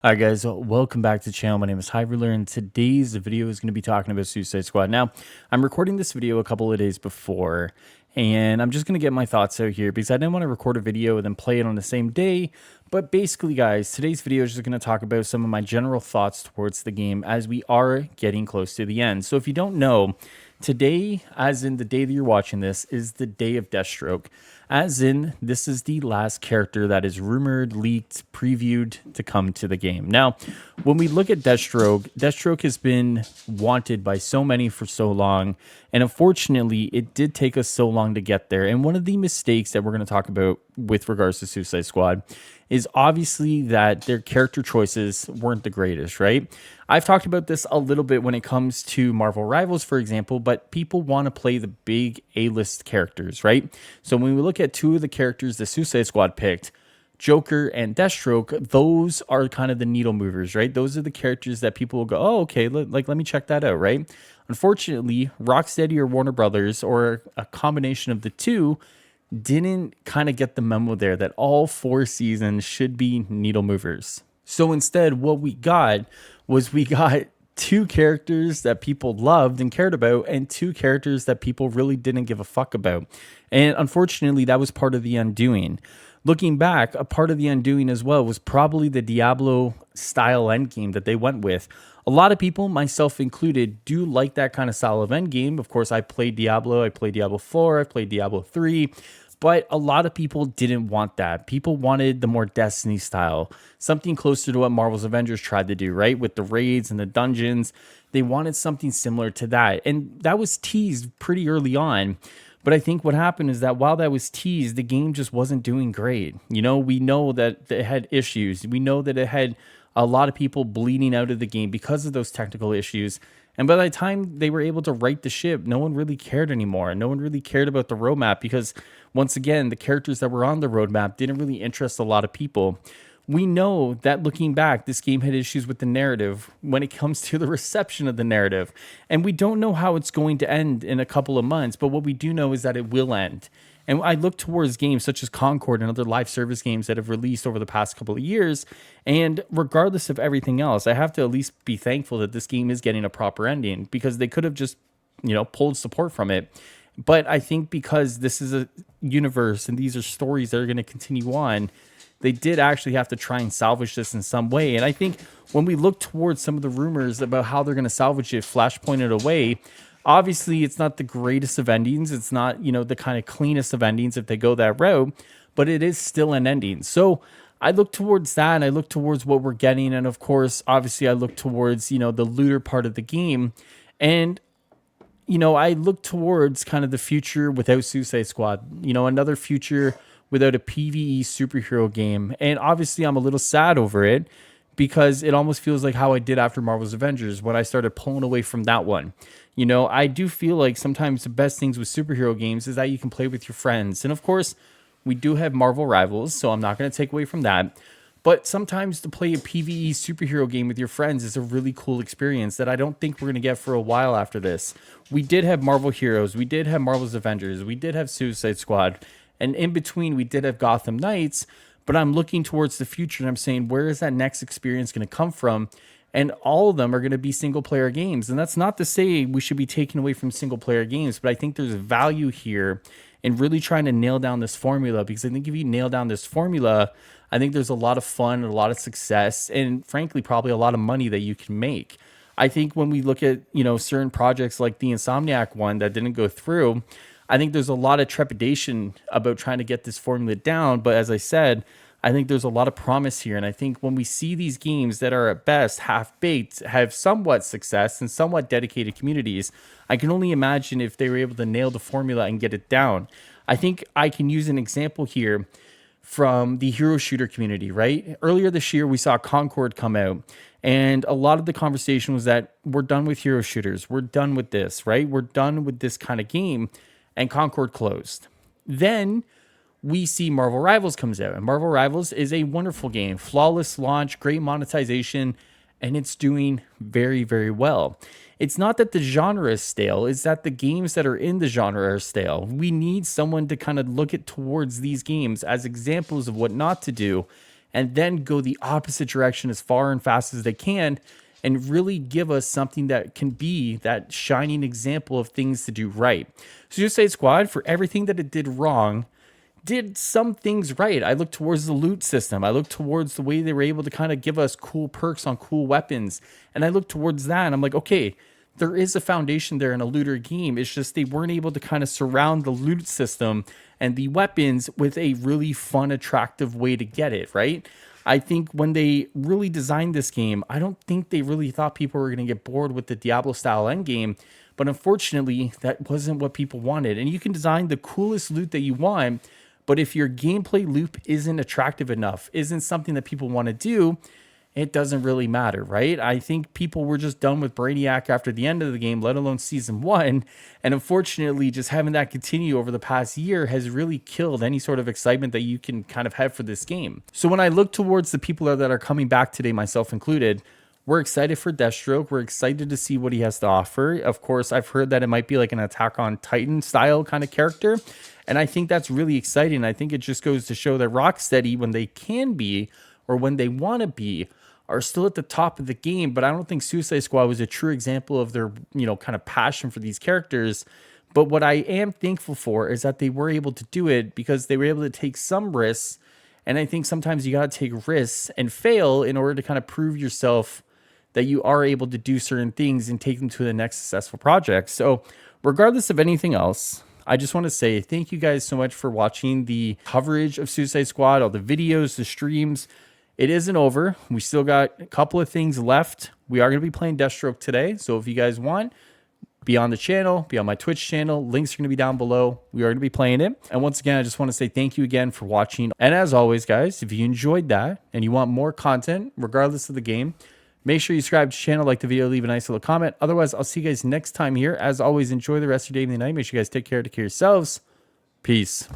Alright guys, welcome back to the channel. My name is Highruler and today's video is going to be talking about Suicide Squad. Now, I'm recording this video a couple of days before and I'm just going to get my thoughts out here because I didn't want to record a video and then play it on the same day. But basically guys, today's video is just going to talk about some of my general thoughts towards the game as we are getting close to the end. So if you don't know, today, as in the day that you're watching this, is the day of Deathstroke. As in, this is the last character that is rumored, leaked, previewed to come to the game. Now, when we look at Deathstroke, Deathstroke has been wanted by so many for so long, and unfortunately, it did take us so long to get there. And one of the mistakes that we're going to talk about with regards to Suicide Squad is obviously that their character choices weren't the greatest, right? I've talked about this a little bit when it comes to Marvel Rivals, for example, but people want to play the big A-list characters, right? So when we look at two of the characters the Suicide Squad picked, Joker and Deathstroke, those are kind of the needle movers, right? Those are the characters that people will go, oh, okay, let me check that out, right? Unfortunately, Rocksteady or Warner Brothers or a combination of the two didn't kind of get the memo there that all 4 seasons should be needle movers. So instead, what we got was we got 2 characters that people loved and cared about and 2 characters that people really didn't give a fuck about. And unfortunately, that was part of the undoing. Looking back, a part of the undoing as well was probably the Diablo style endgame that they went with. A lot of people, myself included, do like that kind of style of endgame. Of course, I played Diablo, I played Diablo 4, I played Diablo 3, but a lot of people didn't want that. People wanted the more Destiny style, something closer to what Marvel's Avengers tried to do, right? With the raids and the dungeons. They wanted something similar to that. And that was teased pretty early on. But I think what happened is that while that was teased, the game just wasn't doing great. You know, we know that it had issues. We know that it had a lot of people bleeding out of the game because of those technical issues. And by the time they were able to right the ship, no one really cared anymore. No one really cared about the roadmap because, once again, the characters that were on the roadmap didn't really interest a lot of people. We know that looking back, this game had issues with the narrative when it comes to the reception of the narrative. And we don't know how it's going to end in a couple of months, but what we do know is that it will end. And I look towards games such as Concord and other live service games that have released over the past couple of years. And regardless of everything else, I have to at least be thankful that this game is getting a proper ending because they could have just, pulled support from it. But I think because this is a universe and these are stories that are going to continue on, they did actually have to try and salvage this in some way. And I think when we look towards some of the rumors about how they're going to salvage it, Flash pointed away. Obviously, it's not the greatest of endings. It's not, the kind of cleanest of endings if they go that route, but it is still an ending. So I look towards that and I look towards what we're getting. And of course, obviously, I look towards, the looter part of the game. And I look towards kind of the future without Suicide Squad, another future without a PvE superhero game. And obviously, I'm a little sad over it because it almost feels like how I did after Marvel's Avengers when I started pulling away from that one. I do feel like sometimes the best things with superhero games is that you can play with your friends. And of course, we do have Marvel Rivals, so I'm not going to take away from that. But sometimes to play a PvE superhero game with your friends is a really cool experience that I don't think we're going to get for a while after this. We did have Marvel Heroes, we did have Marvel's Avengers, we did have Suicide Squad, and in between we did have Gotham Knights, but I'm looking towards the future and I'm saying, where is that next experience going to come from? And all of them are going to be single player games. And that's not to say we should be taken away from single player games, but I think there's value here in really trying to nail down this formula, because I think if you nail down this formula, I think there's a lot of fun, a lot of success, and frankly, probably a lot of money that you can make. I think when we look at, certain projects like the Insomniac one that didn't go through, I think there's a lot of trepidation about trying to get this formula down. But as I said, I think there's a lot of promise here. And I think when we see these games that are at best half-baked, have somewhat success and somewhat dedicated communities, I can only imagine if they were able to nail the formula and get it down. I think I can use an example here from the hero shooter community, right? Earlier this year, we saw Concord come out. And a lot of the conversation was that we're done with hero shooters. We're done with this, right? We're done with this kind of game. And Concord closed. Then we see Marvel Rivals comes out, and Marvel Rivals is a wonderful game, flawless launch, great monetization, and it's doing very, very well. It's not that the genre is stale, it's that the games that are in the genre are stale. We need someone to kind of look at towards these games as examples of what not to do and then go the opposite direction as far and fast as they can and really give us something that can be that shining example of things to do right. Suicide Squad, for everything that it did wrong, did some things right. I look towards the loot system. I look towards the way they were able to kind of give us cool perks on cool weapons. And I look towards that and I'm like, okay, there is a foundation there in a looter game. It's just they weren't able to kind of surround the loot system and the weapons with a really fun, attractive way to get it, right? I think when they really designed this game, I don't think they really thought people were going to get bored with the Diablo style endgame. But unfortunately, that wasn't what people wanted. And you can design the coolest loot that you want, but if your gameplay loop isn't attractive enough, isn't something that people want to do, it doesn't really matter, right? I think people were just done with Brainiac after the end of the game, let alone season 1. And unfortunately, just having that continue over the past year has really killed any sort of excitement that you can kind of have for this game. So when I look towards the people that are coming back today, myself included, we're excited for Deathstroke. We're excited to see what he has to offer. Of course, I've heard that it might be like an Attack on Titan style kind of character. And I think that's really exciting. I think it just goes to show that Rocksteady, when they can be, or when they want to be, are still at the top of the game. But I don't think Suicide Squad was a true example of their, kind of passion for these characters. But what I am thankful for is that they were able to do it because they were able to take some risks. And I think sometimes you got to take risks and fail in order to kind of prove yourself that you are able to do certain things and take them to the next successful project. So regardless of anything else, I just want to say thank you guys so much for watching the coverage of Suicide Squad, all the videos, the streams. It isn't over. We still got a couple of things left. We are going to be playing Deathstroke today. So if you guys want, be on the channel, be on my Twitch channel. Links are going to be down below. We are going to be playing it. And once again, I just want to say thank you again for watching. And as always, guys, if you enjoyed that and you want more content, regardless of the game, make sure you subscribe to the channel, like the video, leave a nice little comment. Otherwise, I'll see you guys next time here. As always, enjoy the rest of your day and the night. Make sure you guys take care of yourselves. Peace.